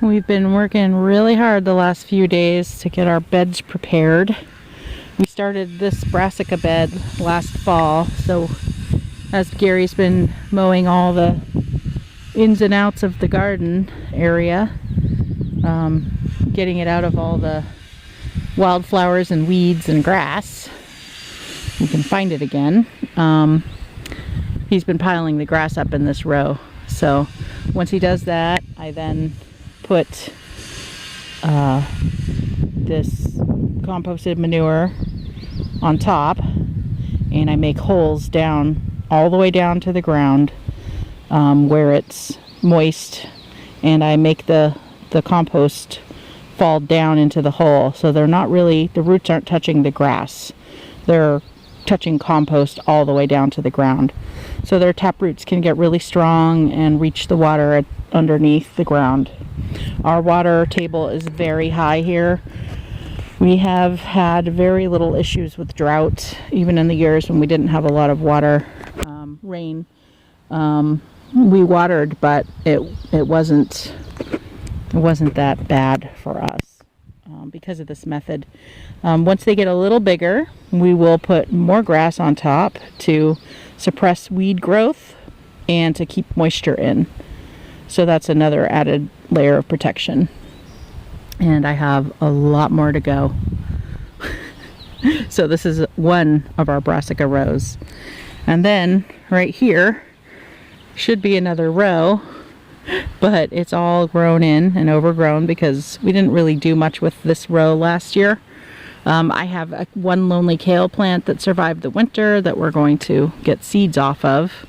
we've been working really hard the last few days to get our beds prepared. We started this brassica bed last fall, so as Gary's been mowing all the ins and outs of the garden area, getting it out of all the wildflowers and weeds and grass, we can find it again. He's been piling the grass up in this row. So once he does that, I then put this composted manure on top, and I make holes down all the way down to the ground where it's moist, and I make the compost fall down into the hole, so they're not really, the roots aren't touching the grass, they're touching compost all the way down to the ground, so their tap roots can get really strong and reach the water underneath the ground. Our water table is very high here. We have had very little issues with drought, even in the years when we didn't have a lot of water, rain. We watered, but it wasn't that bad for us because of this method. Once they get a little bigger, we will put more grass on top to suppress weed growth and to keep moisture in. So that's another added layer of protection. And I have a lot more to go. So this is one of our brassica rows. And then right here should be another row, but it's all grown in and overgrown because we didn't really do much with this row last year. I have one lonely kale plant that survived the winter that we're going to get seeds off of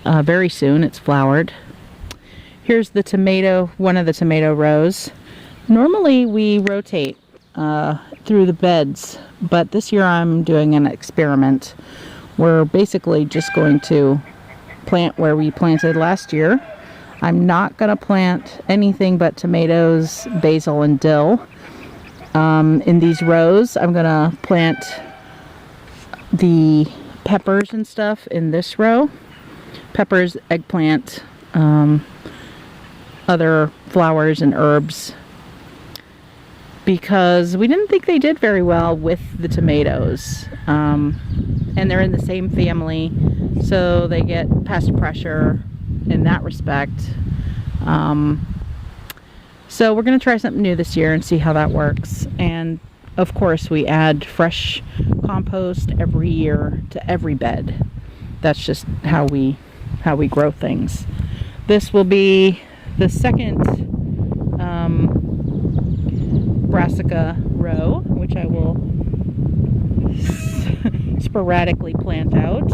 very soon. It's flowered. Here's the tomato, one of the tomato rows. Normally we rotate through the beds, but this year I'm doing an experiment. We're basically just going to plant where we planted last year. I'm not going to plant anything but tomatoes, basil, and dill. In these rows, I'm going to plant the peppers and stuff in this row. Peppers, eggplant, other flowers and herbs, because we didn't think they did very well with the tomatoes. And they're in the same family, so they get pest pressure in that respect. So we're going to try something new this year and see how that works. And of course we add fresh compost every year to every bed. That's just how we grow things. This will be the second brassica row, which I will sporadically plant out.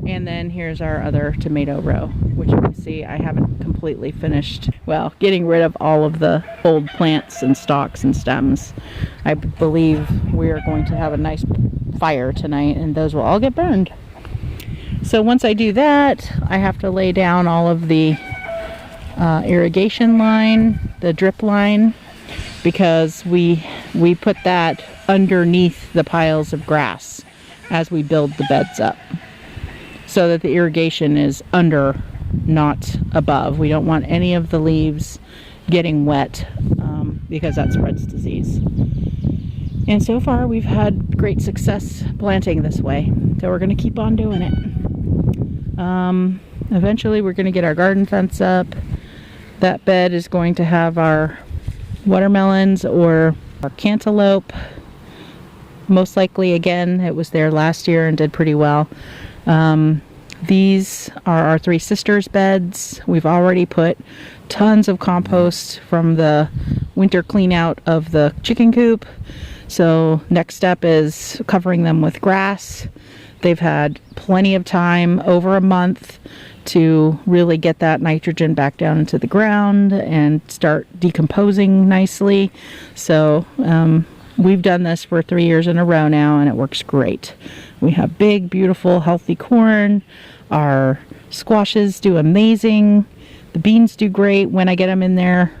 And then here's our other tomato row, which you can see I haven't completely finished, well, getting rid of all of the old plants and stalks and stems. I believe we are going to have a nice fire tonight and those will all get burned. So once I do that, I have to lay down all of the irrigation line, the drip line, because we put that underneath the piles of grass as we build the beds up, so that the irrigation is under, not above. We don't want any of the leaves getting wet because that spreads disease. And so far we've had great success planting this way, so we're going to keep on doing it. Eventually we're going to get our garden fence up. That bed is going to have our watermelons or our cantaloupe. Most likely, again, it was there last year and did pretty well. These are our three sisters' beds. We've already put tons of compost from the winter clean out of the chicken coop. So next step is covering them with grass. They've had plenty of time, over a month, to really get that nitrogen back down into the ground and start decomposing nicely. So we've done this for 3 years in a row now, and it works great. We have big, beautiful, healthy corn. Our squashes do amazing. The beans do great when I get them in there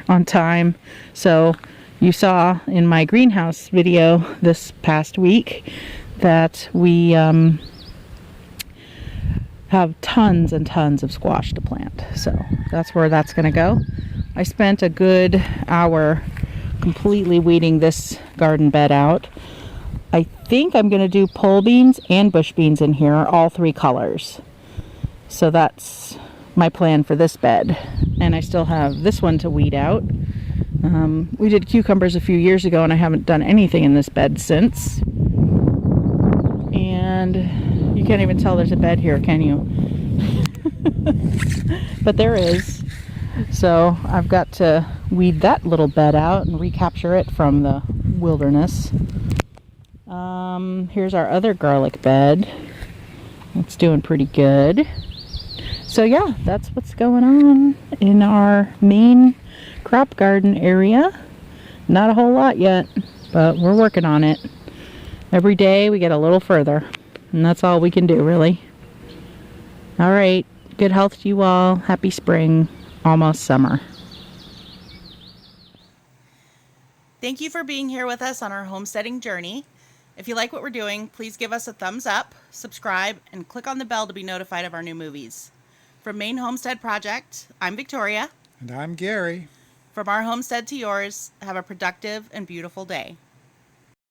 on time. So you saw in my greenhouse video this past week that we have tons and tons of squash to plant. So that's where that's going to go. I spent a good hour completely weeding this garden bed out. I think I'm going to do pole beans and bush beans in here, all 3 colors. So that's my plan for this bed. And I still have this one to weed out. We did cucumbers a few years ago and I haven't done anything in this bed since. And you can't even tell there's a bed here, can you? But there is. So I've got to weed that little bed out and recapture it from the wilderness. Here's our other garlic bed. It's doing pretty good. So yeah, that's what's going on in our main crop garden area. Not a whole lot yet, but we're working on it. Every day we get a little further, and that's all we can do, really. All right, good health to you all. Happy spring, almost summer. Thank you for being here with us on our homesteading journey. If you like what we're doing, please give us a thumbs up, subscribe, and click on the bell to be notified of our new movies. From Maine.Homestead.Project, I'm Victoria. And I'm Gary. From our homestead to yours, have a productive and beautiful day.